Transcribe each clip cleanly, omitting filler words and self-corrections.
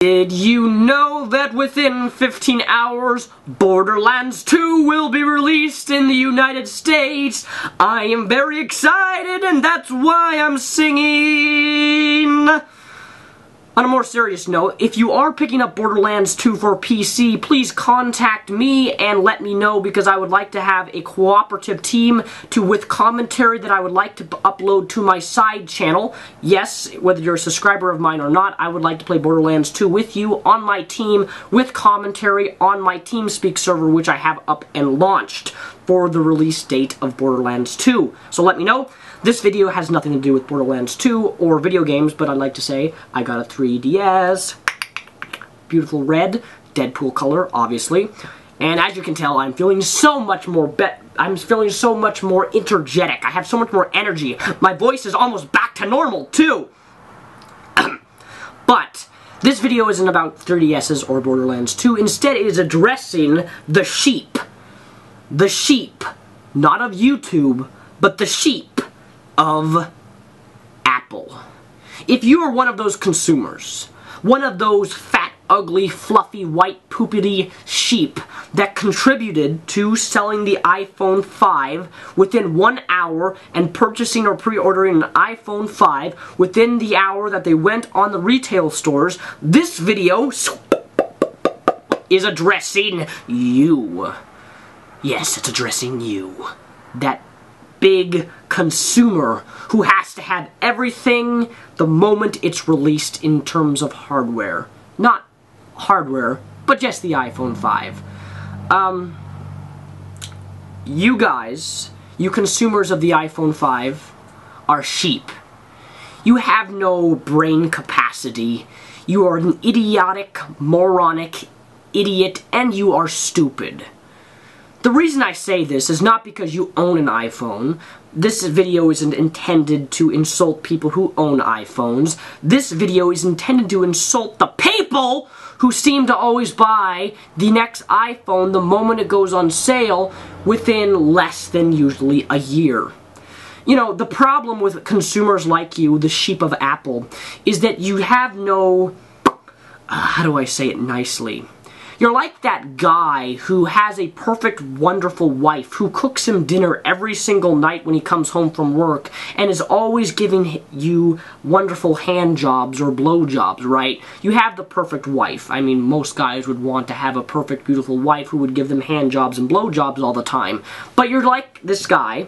Did you know that within 15 hours, Borderlands 2 will be released in the United States? I am very excited, and that's why I'm singing. On a more serious note, if you are picking up Borderlands 2 for PC, please contact me and let me know, because I would like to have a cooperative team with commentary that I would like to upload to my side channel. Yes, whether you're a subscriber of mine or not, I would like to play Borderlands 2 with you on my team with commentary on my TeamSpeak server, which I have up and launched for the release date of Borderlands 2. So let me know. This video has nothing to do with Borderlands 2 or video games, but I'd like to say I got a 3DS. Beautiful red, Deadpool color, obviously. And as you can tell, I'm feeling so much more energetic. I have so much more energy. My voice is almost back to normal, too. But this video isn't about 3DSs or Borderlands 2. Instead, it is addressing the sheep. The sheep. Not of YouTube, but the sheep of Apple. If you are one of those consumers, one of those fat, ugly, fluffy, white, poopity sheep that contributed to selling the iPhone 5 within 1 hour and purchasing or pre-ordering an iPhone 5 within the hour that they went on the retail stores, this video is addressing you. Yes, it's addressing you. That big consumer who has to have everything the moment it's released in terms of hardware. Not hardware, but just the iPhone 5. You guys, you consumers of the iPhone 5, are sheep. You have no brain capacity. You are an idiotic, moronic idiot, and you are stupid. The reason I say this is not because you own an iPhone. This video isn't intended to insult people who own iPhones. This video is intended to insult the people who seem to always buy the next iPhone the moment it goes on sale within less than usually a year. You know, the problem with consumers like you, the sheep of Apple, is that you have no... how do I say it nicely? You're like that guy who has a perfect, wonderful wife who cooks him dinner every single night when he comes home from work and is always giving you wonderful hand jobs or blow jobs, right? You have the perfect wife. I mean, most guys would want to have a perfect, beautiful wife who would give them hand jobs and blow jobs all the time. But you're like this guy,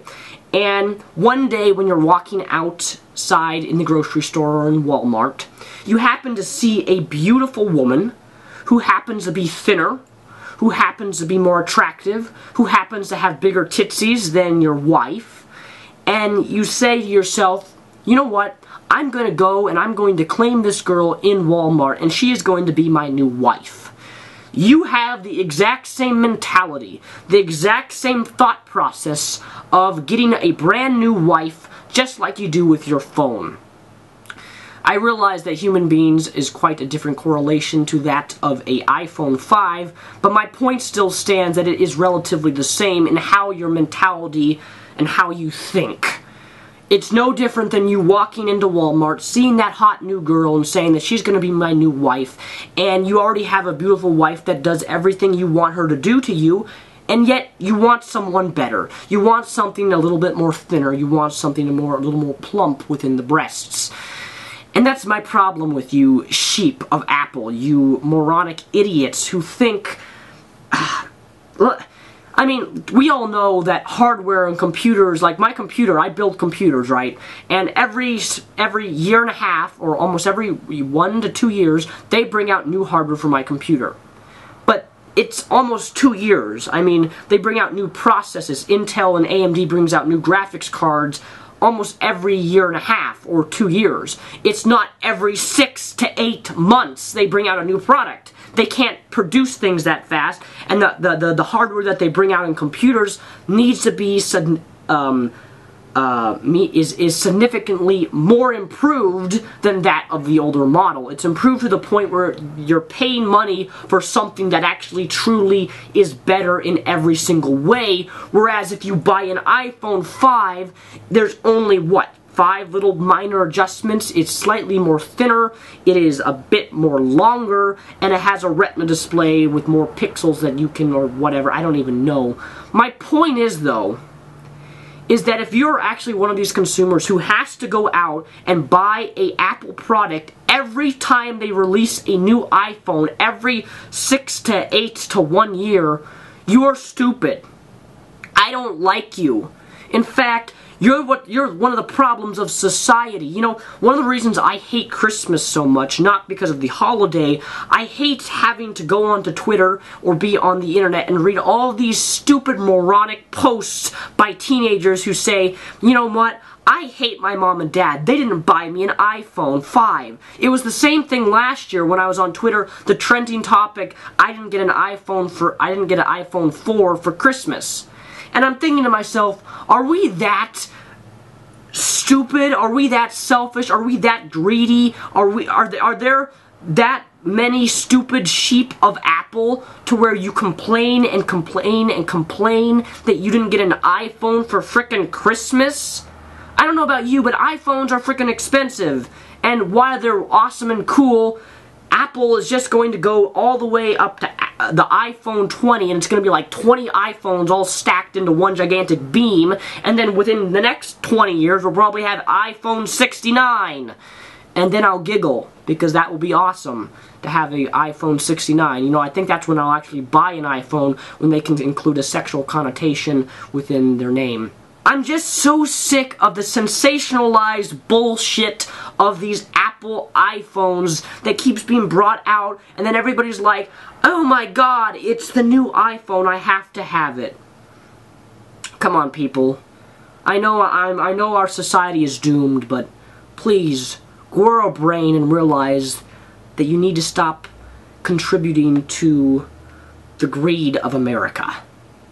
and one day when you're walking outside in the grocery store or in Walmart, you happen to see a beautiful woman who happens to be thinner, who happens to be more attractive, who happens to have bigger tootsies than your wife, and you say to yourself, you know what, I'm going to go and I'm going to claim this girl in Walmart, and she is going to be my new wife. You have the exact same mentality, the exact same thought process of getting a brand new wife, just like you do with your phone. I realize that human beings is quite a different correlation to that of a iPhone 5, but my point still stands that it is relatively the same in how your mentality and how you think. It's no different than you walking into Walmart, seeing that hot new girl and saying that she's going to be my new wife, and you already have a beautiful wife that does everything you want her to do to you, and yet you want someone better. You want something a little bit more thinner. You want something a little more plump within the breasts. And that's my problem with you sheep of Apple, you moronic idiots who think... I mean, we all know that hardware and computers, like my computer, I build computers, right? And every year and a half, or almost every 1 to 2 years, they bring out new hardware for my computer. But it's almost 2 years. I mean, they bring out new processors. Intel and AMD brings out new graphics cards almost every year and a half or 2 years. It's not every 6 to 8 months they bring out a new product. They can't produce things that fast, and the hardware that they bring out in computers needs to be is significantly more improved than that of the older model. It's improved to the point where you're paying money for something that actually truly is better in every single way, whereas if you buy an iPhone 5, there's only, what, 5 little minor adjustments. It's slightly more thinner, it is a bit more longer, and it has a retina display with more pixels that you can, or whatever, I don't even know. My point is, though, is that if you're actually one of these consumers who has to go out and buy a Apple product every time they release a new iPhone, every 6 to 8 to 1 year, you're stupid. I don't like you. In fact, you're one of the problems of society. You know, one of the reasons I hate Christmas so much, not because of the holiday, I hate having to go onto Twitter or be on the internet and read all these stupid moronic posts by teenagers who say, you know what, I hate my mom and dad. They didn't buy me an iPhone 5. It was the same thing last year when I was on Twitter, the trending topic, I didn't get an iPhone 4 for Christmas. And I'm thinking to myself, are we that stupid? Are we that selfish? Are we that greedy? Are there that many stupid sheep of Apple to where you complain and complain and complain that you didn't get an iPhone for frickin' Christmas? I don't know about you, but iPhones are frickin' expensive. And while they're awesome and cool, Apple is just going to go all the way up to the iPhone 20, and it's going to be like 20 iPhones all stacked into one gigantic beam, and then within the next 20 years, we'll probably have iPhone 69. And then I'll giggle, because that will be awesome to have an iPhone 69. You know, I think that's when I'll actually buy an iPhone, when they can include a sexual connotation within their name. I'm just so sick of the sensationalized bullshit of these Apple iPhones that keeps being brought out, and then everybody's like, oh my god, it's the new iPhone, I have to have it. Come on, people. I know our society is doomed, but please, grow a brain and realize that you need to stop contributing to the greed of America.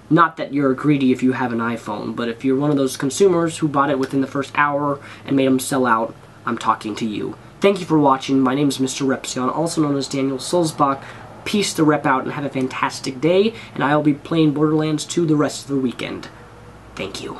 Not that you're greedy if you have an iPhone, but if you're one of those consumers who bought it within the first hour and made them sell out, I'm talking to you. Thank you for watching. My name is Mr. Repsion, also known as Daniel Sulzbach. Peace to rep out and have a fantastic day, and I'll be playing Borderlands 2 the rest of the weekend. Thank you.